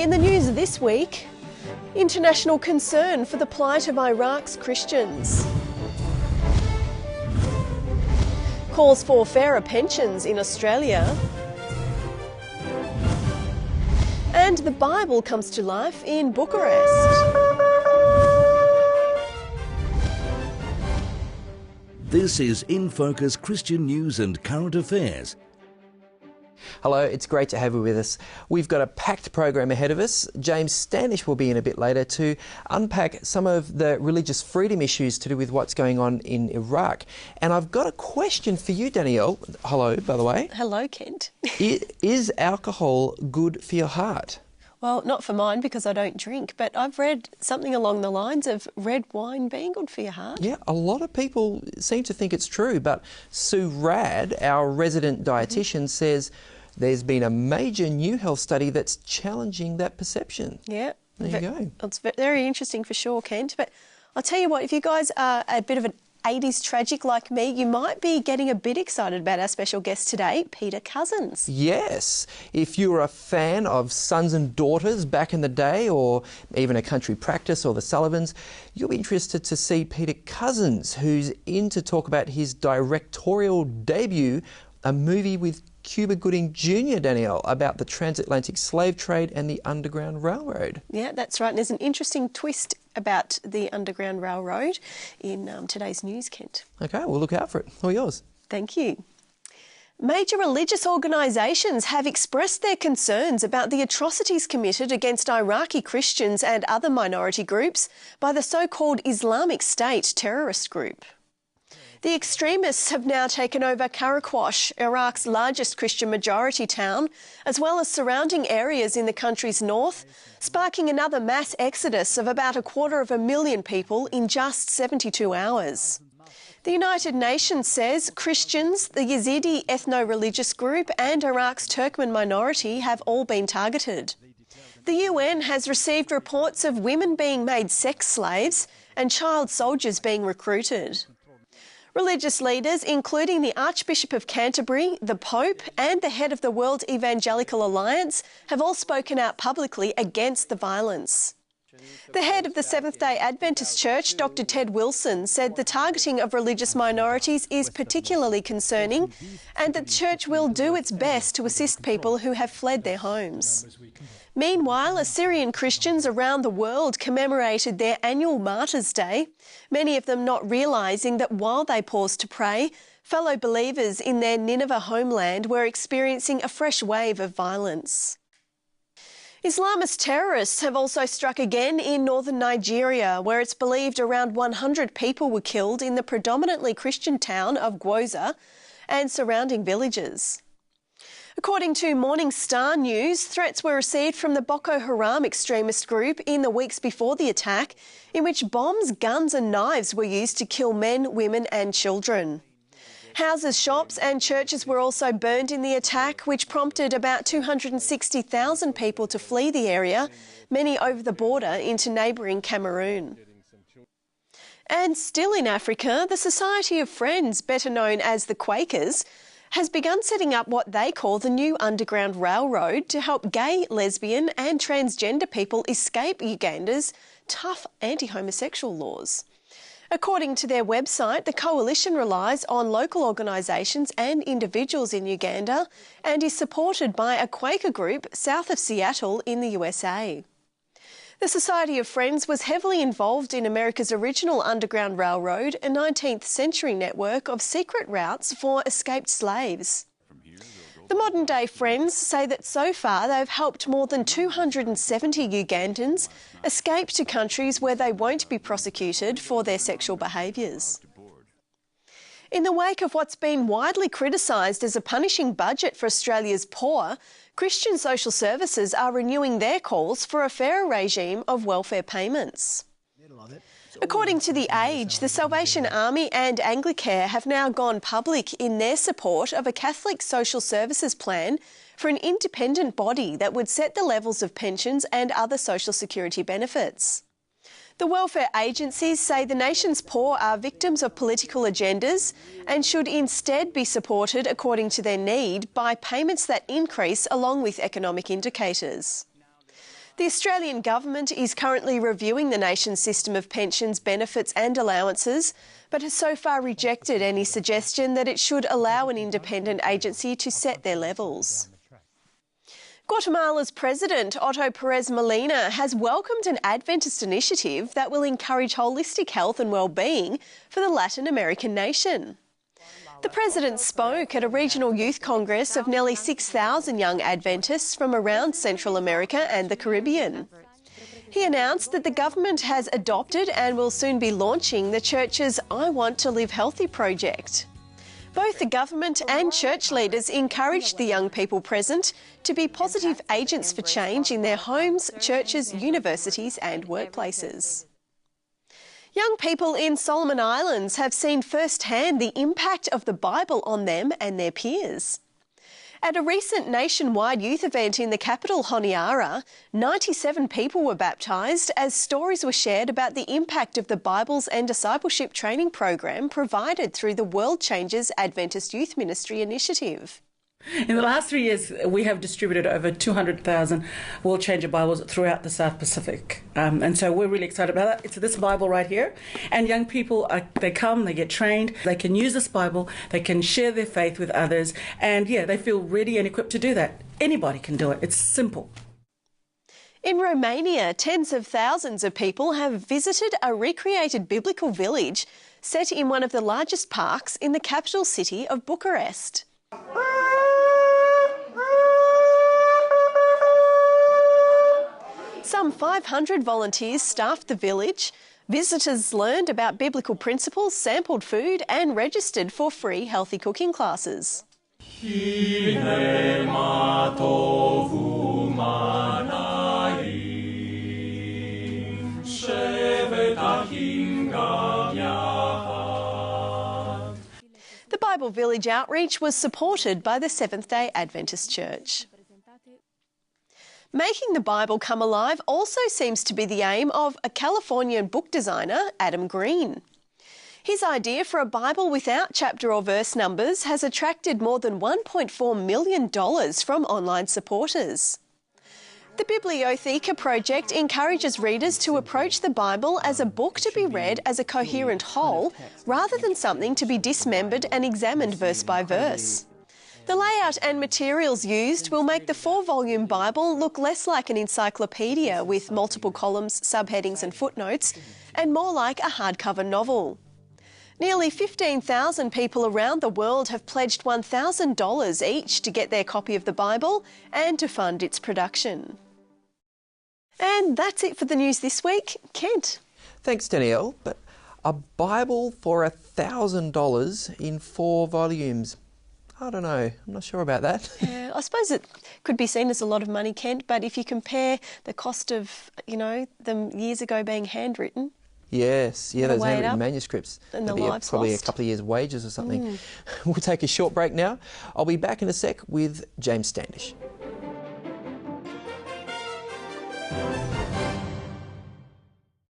In the news this week, international concern for the plight of Iraq's Christians. Calls for fairer pensions in Australia. And the Bible comes to life in Bucharest. This is InFocus Christian News and Current Affairs. Hello, it's great to have you with us. We've got a packed program ahead of us. James Standish will be in a bit later to unpack some of the religious freedom issues to do with what's going on in Iraq. And I've got a question for you, Danielle. Hello, by the way. Hello, Kent. Is alcohol good for your heart? Well, not for mine because I don't drink, but I've read something along the lines of red wine being good for your heart. Yeah, a lot of people seem to think it's true, but Sue Rad, our resident dietitian, says there's been a major new health study that's challenging that perception. Yeah. There you go. It's very interesting for sure, Kent. But I'll tell you what, if you guys are a bit of an 80s tragic like me, you might be getting a bit excited about our special guest today, Peter Cousins. Yes. If you were a fan of Sons and Daughters back in the day, or even A Country Practice or The Sullivans, you'll be interested to see Peter Cousins, who's in to talk about his directorial debut, a movie with Cuba Gooding Jr., Danielle, about the transatlantic slave trade and the Underground Railroad. Yeah, that's right. And there's an interesting twist about the Underground Railroad in today's news, Kent. OK, we'll look out for it. All yours. Thank you. Major religious organisations have expressed their concerns about the atrocities committed against Iraqi Christians and other minority groups by the so-called Islamic State terrorist group. The extremists have now taken over Karakosh, Iraq's largest Christian majority town, as well as surrounding areas in the country's north, sparking another mass exodus of about 250,000 people in just 72 hours. The United Nations says Christians, the Yazidi ethno-religious group and Iraq's Turkmen minority have all been targeted. The UN has received reports of women being made sex slaves and child soldiers being recruited. Religious leaders, including the Archbishop of Canterbury, the Pope and the head of the World Evangelical Alliance, have all spoken out publicly against the violence. The head of the Seventh-day Adventist Church, Dr. Ted Wilson, said the targeting of religious minorities is particularly concerning and that the church will do its best to assist people who have fled their homes. Meanwhile, Assyrian Christians around the world commemorated their annual Martyrs' Day, many of them not realising that while they paused to pray, fellow believers in their Nineveh homeland were experiencing a fresh wave of violence. Islamist terrorists have also struck again in northern Nigeria, where it's believed around 100 people were killed in the predominantly Christian town of Gwoza and surrounding villages. According to Morning Star News, threats were received from the Boko Haram extremist group in the weeks before the attack, in which bombs, guns and knives were used to kill men, women and children. Houses, shops and churches were also burned in the attack, which prompted about 260,000 people to flee the area, many over the border into neighbouring Cameroon. And still in Africa, the Society of Friends, better known as the Quakers, has begun setting up what they call the new Underground Railroad to help gay, lesbian and transgender people escape Uganda's tough anti-homosexual laws. According to their website, the coalition relies on local organisations and individuals in Uganda and is supported by a Quaker group south of Seattle in the USA. The Society of Friends was heavily involved in America's original Underground Railroad, a 19th century network of secret routes for escaped slaves. The modern-day Friends say that so far they've helped more than 270 Ugandans escape to countries where they won't be prosecuted for their sexual behaviours. In the wake of what's been widely criticised as a punishing budget for Australia's poor, Christian social services are renewing their calls for a fairer regime of welfare payments. According to The Age, the Salvation Army and Anglicare have now gone public in their support of a Catholic social services plan for an independent body that would set the levels of pensions and other social security benefits. The welfare agencies say the nation's poor are victims of political agendas and should instead be supported according to their need by payments that increase along with economic indicators. The Australian government is currently reviewing the nation's system of pensions, benefits and allowances, but has so far rejected any suggestion that it should allow an independent agency to set their levels. Guatemala's President, Otto Perez Molina, has welcomed an Adventist initiative that will encourage holistic health and well-being for the Latin American nation. The President spoke at a regional youth congress of nearly 6,000 young Adventists from around Central America and the Caribbean. He announced that the government has adopted and will soon be launching the church's I Want to Live Healthy project. Both the government and church leaders encouraged the young people present to be positive agents for change in their homes, churches, universities and workplaces. Young people in Solomon Islands have seen firsthand the impact of the Bible on them and their peers. At a recent nationwide youth event in the capital, Honiara, 97 people were baptised as stories were shared about the impact of the Bibles and Discipleship Training program provided through the World Changes Adventist Youth Ministry initiative. In the last 3 years, we have distributed over 200,000 World Changer Bibles throughout the South Pacific. And so we're really excited about that. It's this Bible right here. And young people, they come, they get trained, they can use this Bible, they can share their faith with others. And yeah, they feel ready and equipped to do that. Anybody can do it. It's simple. In Romania, tens of thousands of people have visited a recreated biblical village set in one of the largest parks in the capital city of Bucharest. Some 500 volunteers staffed the village. Visitors learned about biblical principles, sampled food and registered for free healthy cooking classes. The Bible Village outreach was supported by the Seventh-day Adventist Church. Making the Bible come alive also seems to be the aim of a Californian book designer, Adam Green. His idea for a Bible without chapter or verse numbers has attracted more than $1.4 million from online supporters. The Bibliotheca project encourages readers to approach the Bible as a book to be read as a coherent whole, rather than something to be dismembered and examined verse by verse. The layout and materials used will make the 4-volume Bible look less like an encyclopedia with multiple columns, subheadings and footnotes, and more like a hardcover novel. Nearly 15,000 people around the world have pledged $1,000 each to get their copy of the Bible and to fund its production. And that's it for the news this week. Kent. Thanks, Danielle. But a Bible for $1,000 in 4 volumes. I don't know. I'm not sure about that. Yeah, I suppose it could be seen as a lot of money, Kent, but if you compare the cost of, them years ago being handwritten. Yes, yeah, those handwritten manuscripts. And the lives probably lost. A couple of years' wages or something. We'll take a short break now. I'll be back in a sec with James Standish.